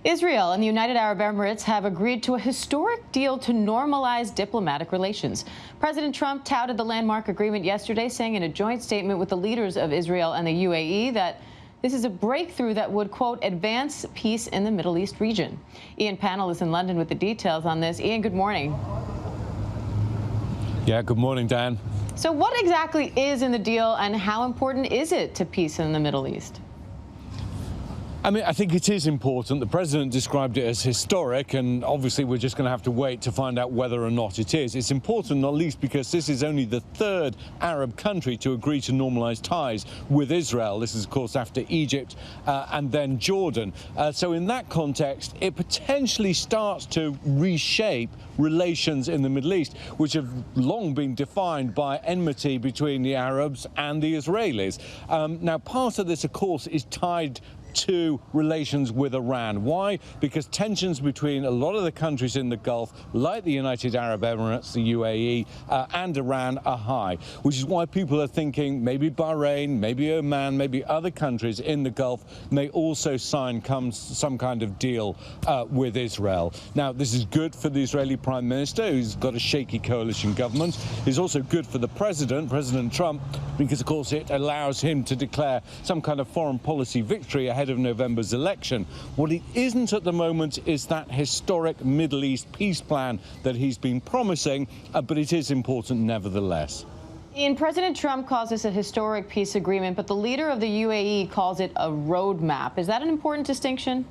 Israel and the United Arab Emirates have agreed to a historic deal to normalize diplomatic relations. President Trump touted the landmark agreement yesterday, saying in a joint statement with the leaders of Israel and the UAE that this is a breakthrough that would, quote, advance peace in the Middle East region. Ian Pannell is in London with the details on this. Ian, good morning. Yeah, good morning, Dan. So what exactly is in the deal, and how important is it to peace in the Middle East? I mean, I think it is important. The president described it as historic, and obviously we're just going to have to wait to find out whether or not it is. It's important not least because this is only the third Arab country to agree to normalize ties with Israel. This is, of course, after Egypt and then Jordan. So in that context, it potentially starts to reshape relations in the Middle East, which have long been defined by enmity between the Arabs and the Israelis. Now, part of this, of course, is tied to relations with Iran. Why? Because tensions between a lot of the countries in the Gulf, like the United Arab Emirates, the UAE, and Iran, are high, which is why people are thinking maybe Bahrain, maybe Oman, maybe other countries in the Gulf may also sign some kind of deal with Israel. Now, this is good for the Israeli Prime Minister, who's got a shaky coalition government. It's also good for the President Trump, because, of course, it allows him to declare some kind of foreign policy victory ahead of November's election. What it isn't at the moment is that historic Middle East peace plan that he's been promising, but it is important nevertheless. Ian, President Trump calls this a historic peace agreement, but the leader of the UAE calls it a roadmap. Is that an important distinction?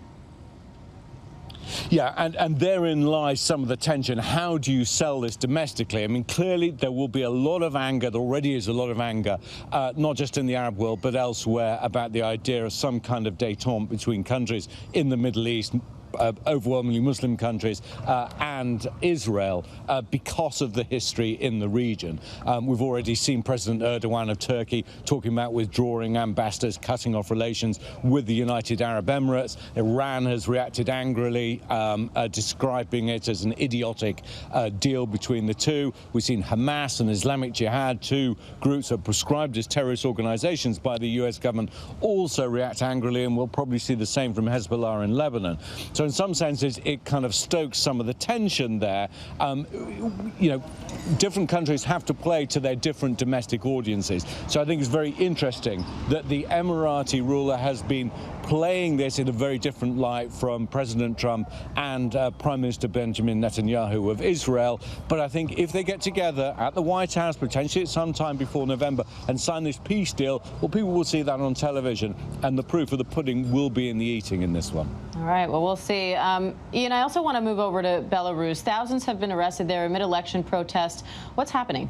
Yeah, and therein lies some of the tension. How do you sell this domestically? I mean, clearly there will be a lot of anger. There already is a lot of anger, not just in the Arab world, but elsewhere, about the idea of some kind of détente between countries in the Middle East, overwhelmingly Muslim countries, and Israel, because of the history in the region. We've already seen President Erdogan of Turkey talking about withdrawing ambassadors, cutting off relations with the United Arab Emirates. Iran has reacted angrily, describing it as an idiotic deal between the two. We've seen Hamas and Islamic Jihad, two groups that are prescribed as terrorist organizations by the US government, also react angrily, and we'll probably see the same from Hezbollah in Lebanon. So in some senses, it kind of stokes some of the tension there. You know, different countries have to play to their different domestic audiences. So I think it's very interesting that the Emirati ruler has been playing this in a very different light from President Trump and Prime Minister Benjamin Netanyahu of Israel. But I think if they get together at the White House, potentially at some time before November, and sign this peace deal, well, people will see that on television, and the proof of the pudding will be in the eating in this one. All right, well, we'll see. Ian, I also want to move over to Belarus. Thousands have been arrested there amid election protests. What's happening?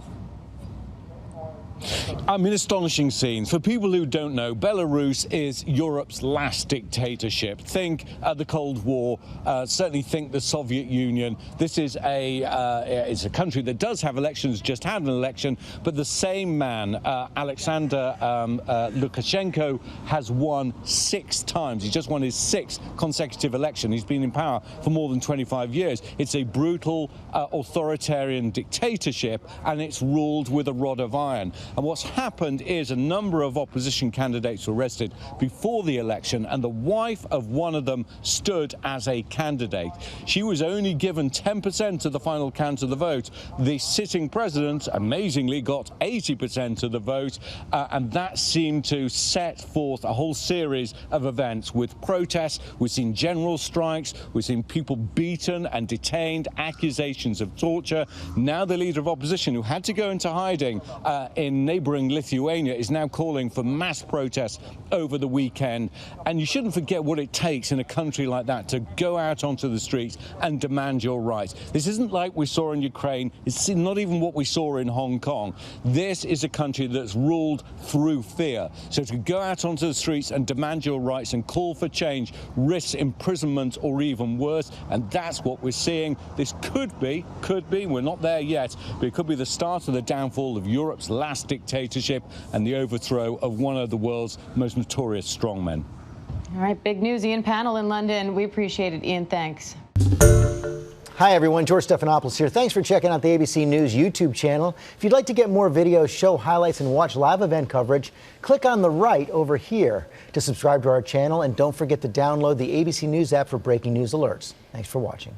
I mean, astonishing scenes. For people who don't know, Belarus is Europe's last dictatorship. Think the Cold War, certainly think the Soviet Union. This is it's a country that does have elections, just had an election, but the same man, Alexander Lukashenko, has won 6 times. He just won his 6th consecutive election. He's been in power for more than 25 years. It's a brutal, authoritarian dictatorship, and it's ruled with a rod of iron. And what's happened is a number of opposition candidates were arrested before the election, and the wife of one of them stood as a candidate. She was only given 10% of the final count of the vote. The sitting president, amazingly, got 80% of the vote, and that seemed to set forth a whole series of events with protests. We've seen general strikes. We've seen people beaten and detained, accusations of torture. Now the leader of opposition, who had to go into hiding in neighboring Lithuania, is now calling for mass protests over the weekend. And you shouldn't forget what it takes in a country like that to go out onto the streets and demand your rights. This isn't like we saw in Ukraine. It's not even what we saw in Hong Kong. This is a country that's ruled through fear. So to go out onto the streets and demand your rights and call for change risks imprisonment or even worse. And that's what we're seeing. This could be, we're not there yet, but it could be the start of the downfall of Europe's last dictatorship and the overthrow of one of the world's most notorious strongmen. All right, big news. Ian Pannell in London. We appreciate it, Ian. Thanks. Hi, everyone. George Stephanopoulos here. Thanks for checking out the ABC News YouTube channel. If you'd like to get more videos, show highlights, and watch live event coverage, click on the right over here to subscribe to our channel. And don't forget to download the ABC News app for breaking news alerts. Thanks for watching.